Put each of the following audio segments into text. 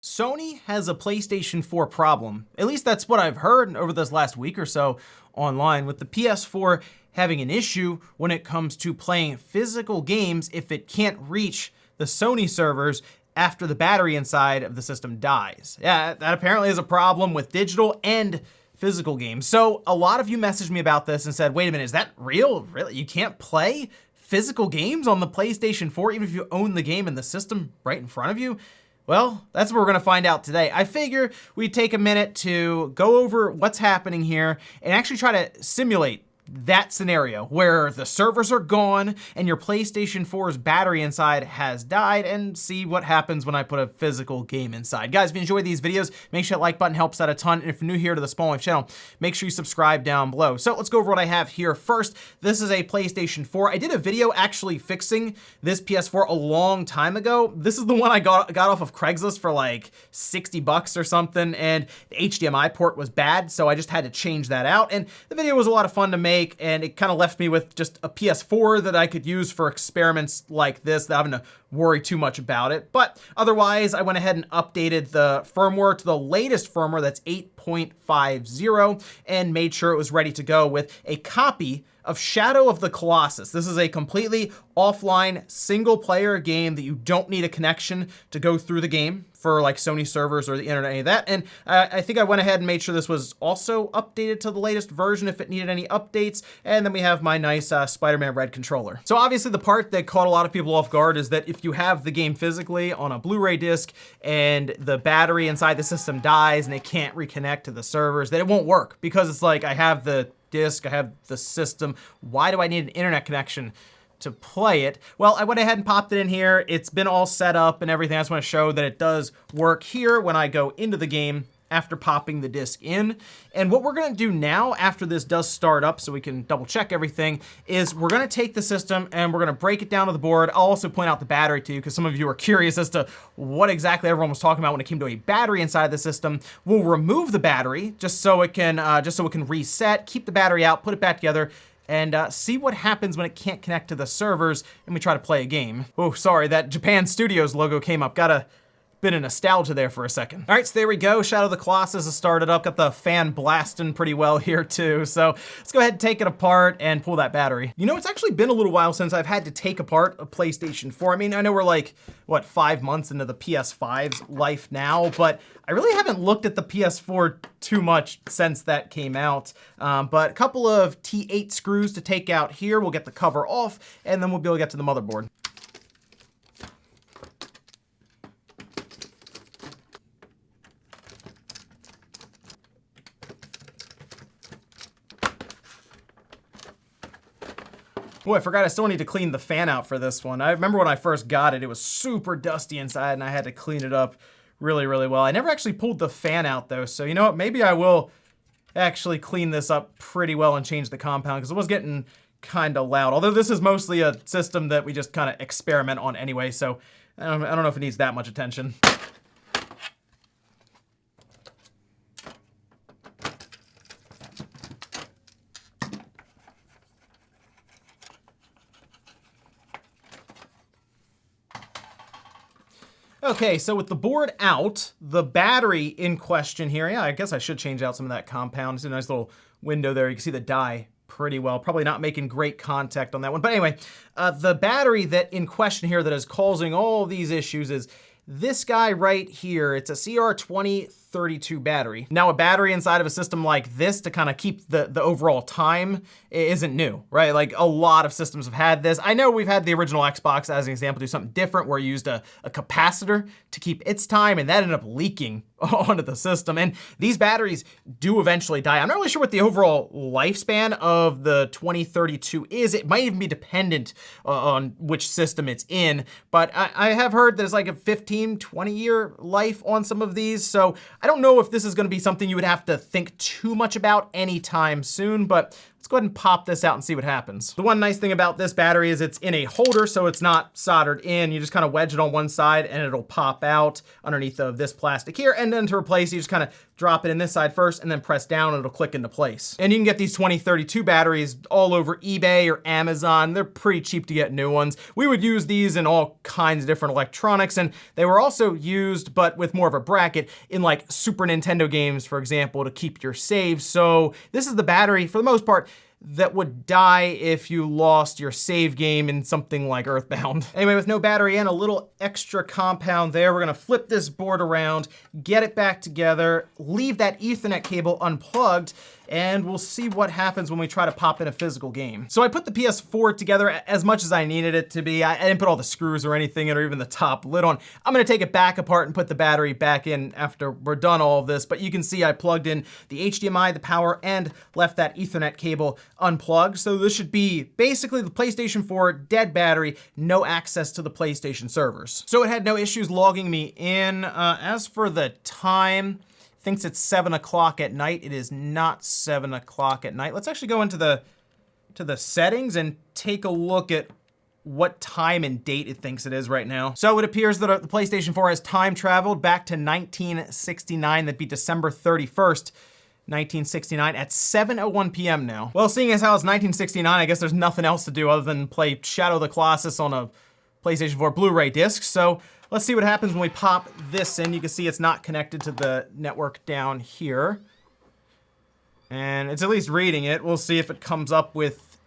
Sony has a PlayStation 4 problem. At least that's what I've heard over this last week or so online, with the PS4 having an issue when it comes to playing physical games if it can't reach the Sony servers after the battery inside of the system dies. Yeah, that apparently is a problem with digital and physical games. So a lot of you messaged me about this and said, wait a minute, is that real? Really? You can't play physical games on the PlayStation 4 even if you own the game and the system right in front of you? Well, that's what we're gonna find out today. I figure we'd take a minute to go over what's happening here and actually try to simulate that scenario where the servers are gone and your PlayStation 4's battery inside has died, and see what happens when I put a physical game inside. Guys, if you enjoy these videos, make sure that like button helps out a ton. And if you're new here to the Small Life channel, make sure you subscribe down below. So let's go over what I have here first. This is a PlayStation 4. I did a video actually fixing this PS4 a long time ago. This is the one I got off of Craigslist for like 60 bucks or something, and the HDMI port was bad, so I just had to change that out. And the video was a lot of fun to make, and it kind of left me with just a PS4 that I could use for experiments like this, without having to worry too much about it. But otherwise, I went ahead and updated the firmware to the latest firmware, that's 8.50, and made sure it was ready to go with a copy of Shadow of the Colossus. This is a completely offline single player game that you don't need a connection to go through the game for like Sony servers or the internet, any of that. And I think I went ahead and made sure this was also updated to the latest version if it needed any updates. And then we have my nice Spider-Man Red controller. So obviously the part that caught a lot of people off guard is that if you have the game physically on a Blu-ray disc and the battery inside the system dies and it can't reconnect to the servers, that it won't work, because it's like, I have the disc, I have the system, why do I need an internet connection to play it? Well, I went ahead and popped it in here. It's been all set up and everything. I just want to show that it does work here when I go into the game after popping the disc in. And what we're gonna do now, after this does start up so we can double check everything, is we're gonna take the system and we're gonna break it down to the board. I'll also point out the battery to you, because some of you are curious as to what exactly everyone was talking about when it came to a battery inside the system. We'll remove the battery just so it can reset, keep the battery out, put it back together, and see what happens when it can't connect to the servers and we try to play a game. Oh, sorry, that Japan Studios logo came up. Got a bit of nostalgia there for a second. All right, so there we go. Shadow of the Colossus has started up. Got the fan blasting pretty well here too. So let's go ahead and take it apart and pull that battery. You know, it's actually been a little while since I've had to take apart a PlayStation 4. I mean, I know we're like, what, 5 months into the PS5's life now, but I really haven't looked at the PS4 too much since that came out. But a couple of T8 screws to take out here. We'll get the cover off, and then we'll be able to get to the motherboard. Boy, I forgot I still need to clean the fan out for this one. I remember when I first got it, it was super dusty inside and I had to clean it up really, really well. I never actually pulled the fan out though, so you know what, maybe I will actually clean this up pretty well and change the compound, because it was getting kind of loud. Although this is mostly a system that we just kind of experiment on anyway, so I don't know if it needs that much attention. Okay, so with the board out, the battery in question here, yeah, I guess I should change out some of that compound. It's a nice little window there. You can see the die pretty well. Probably not making great contact on that one. But anyway, the battery that in question here that is causing all these issues is this guy right here. It's a CR2032 battery. Now, a battery inside of a system like this to kind of keep the overall time isn't new, right? Like, a lot of systems have had this. I know we've had the original Xbox, as an example, do something different where you used a capacitor to keep its time, and that ended up leaking onto the system. And these batteries do eventually die. I'm not really sure what the overall lifespan of the 2032 is. It might even be dependent on which system it's in, but I have heard there's like a 15, 20 year life on some of these. So I don't know if this is gonna be something you would have to think too much about anytime soon, but Let's go ahead and pop this out and see what happens. The one nice thing about this battery is it's in a holder, so it's not soldered in. You just kind of wedge it on one side and it'll pop out underneath of this plastic here. And then to replace, you just kind of drop it in this side first and then press down and it'll click into place. And you can get these 2032 batteries all over eBay or Amazon. They're pretty cheap to get new ones. We would use these in all kinds of different electronics, and they were also used, but with more of a bracket, in like Super Nintendo games, for example, to keep your saves. So this is the battery, for the most part, that would die if you lost your save game in something like Earthbound. Anyway, with no battery and a little extra compound there, we're gonna flip this board around, get it back together, leave that Ethernet cable unplugged, and we'll see what happens when we try to pop in a physical game. So I put the PS4 together as much as I needed it to be. I didn't put all the screws or anything in, or even the top lid on. I'm gonna take it back apart and put the battery back in after we're done all of this, but you can see I plugged in the HDMI, the power, and left that Ethernet cable unplugged. So this should be basically the PlayStation 4 dead battery, no access to the PlayStation servers. So it had no issues logging me in. As for the time, thinks it's 7 o'clock at night. It is not 7 o'clock at night. Let's actually go into the settings and take a look at what time and date it thinks it is right now. So it appears that the PlayStation 4 has time traveled back to 1969. That'd be December 31st. 1969 at 7:01 p.m. now. Well, seeing as how it's 1969, I guess there's nothing else to do other than play Shadow of the Colossus on a PlayStation 4 Blu-ray disc. So let's see what happens when we pop this in. You can see it's not connected to the network down here. And it's at least reading it. We'll see if it comes up with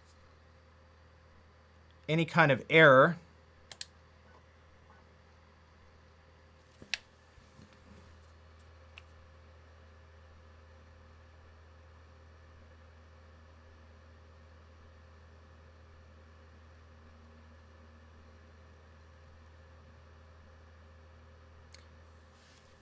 any kind of error.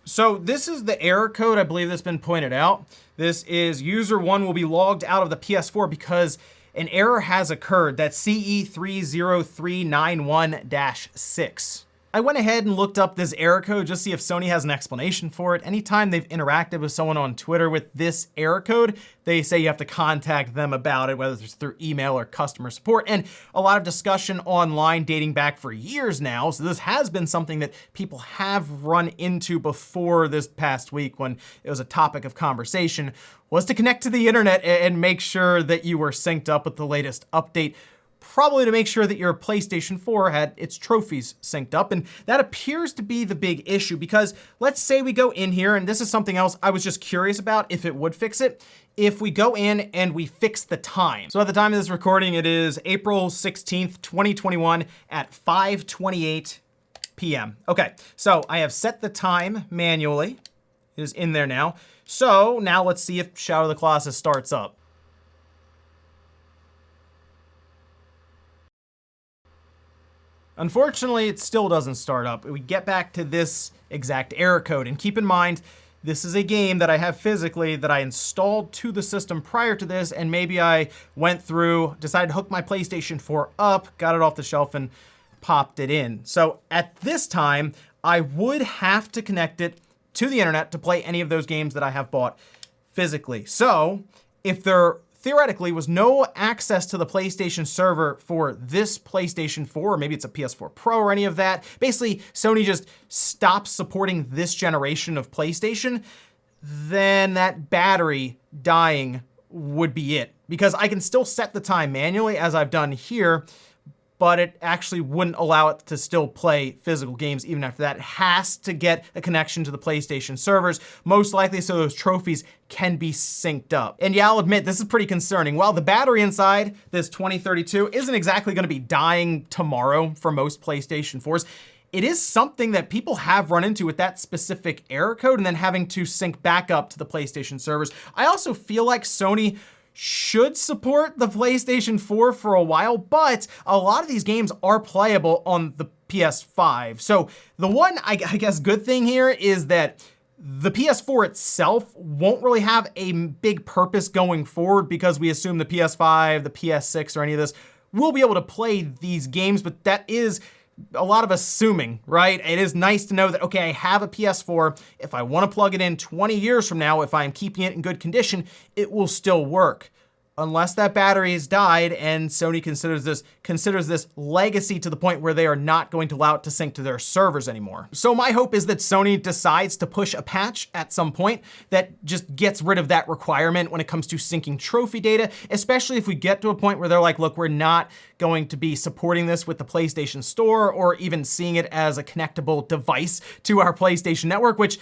So this is the error code, I believe, that's been pointed out. This is user 1 will be logged out of the PS4 because an error has occurred. That's CE30391-6. I went ahead and looked up this error code just to see if Sony has an explanation for it. Anytime they've interacted with someone on Twitter with this error code, they say you have to contact them about it, whether it's through email or customer support. And a lot of discussion online dating back for years now. So this has been something that people have run into before this past week when it was a topic of conversation, was to connect to the internet and make sure that you were synced up with the latest update. Probably to make sure that your PlayStation 4 had its trophies synced up. And that appears to be the big issue because let's say we go in here, and this is something else I was just curious about if it would fix it. If we go in and we fix the time. So at the time of this recording, it is April 16th, 2021 at 5:28 p.m. Okay, so I have set the time manually. It is in there now. So now let's see if Shadow of the Colossus starts up. Unfortunately, it still doesn't start up. We get back to this exact error code. And keep in mind, this is a game that I have physically that I installed to the system prior to this, and maybe I went through, decided to hook my PlayStation 4 up, got it off the shelf, and popped it in. So at this time, I would have to connect it to the internet to play any of those games that I have bought physically. So if there theoretically was no access to the PlayStation server for this PlayStation 4, or maybe it's a PS4 Pro or any of that. Basically, Sony just stops supporting this generation of PlayStation, then that battery dying would be it. Because I can still set the time manually as I've done here, but it actually wouldn't allow it to still play physical games even after that. It has to get a connection to the PlayStation servers, most likely so those trophies can be synced up. And yeah, I'll admit, this is pretty concerning. While the battery inside this 2032 isn't exactly gonna be dying tomorrow for most PlayStation 4s, it is something that people have run into with that specific error code and then having to sync back up to the PlayStation servers. I also feel like Sony should support the PlayStation 4 for a while, but a lot of these games are playable on the PS5. So the one, I guess, good thing here is that the PS4 itself won't really have a big purpose going forward because we assume the PS5, the PS6, or any of this will be able to play these games, but that is a lot of assuming, right? It is nice to know that, okay, I have a PS4. If I want to plug it in 20 years from now, if I'm keeping it in good condition, it will still work. unless that battery has died and Sony considers this legacy to the point where they are not going to allow it to sync to their servers anymore. So my hope is that Sony decides to push a patch at some point that just gets rid of that requirement when it comes to syncing trophy data, especially if we get to a point where they're like, look, we're not going to be supporting this with the PlayStation Store or even seeing it as a connectable device to our PlayStation Network, which,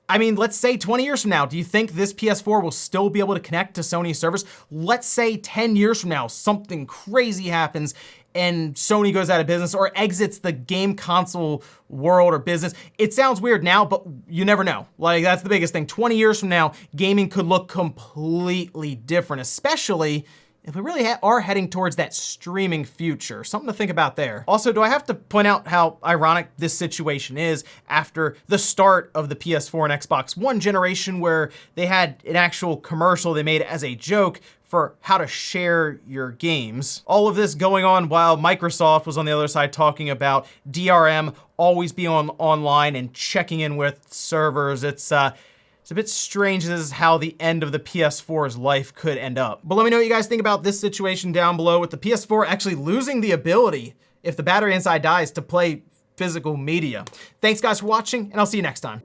I mean, let's say 20 years from now, do you think this PS4 will still be able to connect to Sony servers? Let's say 10 years from now, something crazy happens and Sony goes out of business or exits the game console world or business. It sounds weird now, but you never know. Like, that's the biggest thing. 20 years from now, gaming could look completely different, especially if we really are heading towards that streaming future. Something to think about there. Also, do I have to point out how ironic this situation is after the start of the PS4 and Xbox One generation, where they had an actual commercial they made as a joke for how to share your games. All of this going on while Microsoft was on the other side talking about DRM always being online and checking in with servers. It's a bit strange this is how the end of the PS4's life could end up. But let me know what you guys think about this situation down below, with the PS4 actually losing the ability, if the battery inside dies, to play physical media. Thanks guys for watching, and I'll see you next time.